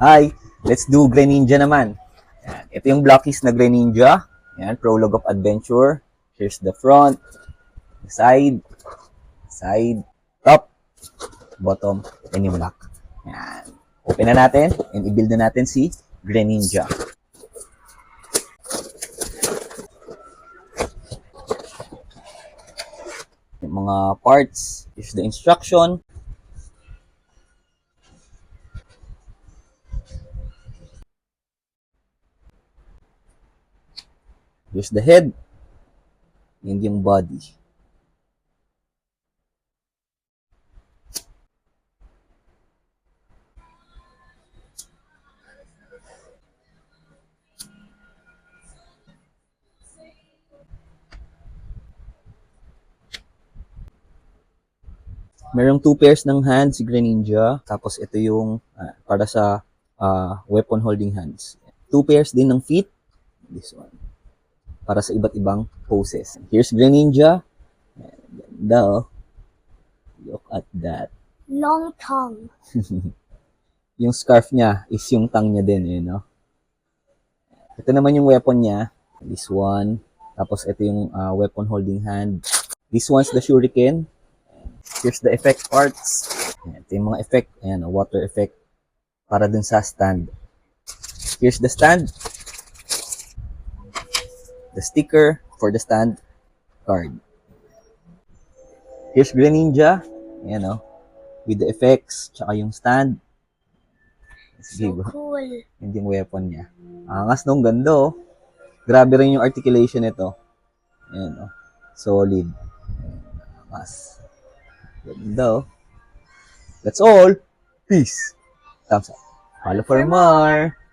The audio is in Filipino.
Hi, let's do Greninja naman. Yan. Ito yung Blockies na Greninja. Yan, Prologue of Adventure. Here's the front, the side, top, bottom, and yung back. Yan. Open na natin and i-build na natin si Greninja. Yung mga parts, here's the instruction. Here's the head and yung body. Merong 2 pairs ng hands si Greninja. Tapos ito yung para sa weapon holding hands. 2 pairs din ng feet. This one. Para sa iba't ibang poses. Here's Greninja. Ganda oh. Look at that. Long tongue. Yung scarf niya is yung tongue niya din, eh, no? Ito naman yung weapon niya. This one. Tapos ito yung weapon holding hand. This one's the shuriken. Here's the effect parts. Ito yung mga effect. Ayan, water effect. Para dun sa stand. Here's the stand. The sticker for the stand card. Here's Greninja. Ayan o. With the effects. Tsaka yung stand. So cool. Hindi yung weapon niya. Angas nung ganda oh. Grabe rin yung articulation nito. Ayan oh. Solid. Angas. Ganda oh. That's all. Peace. Thumbs up. Follow for more.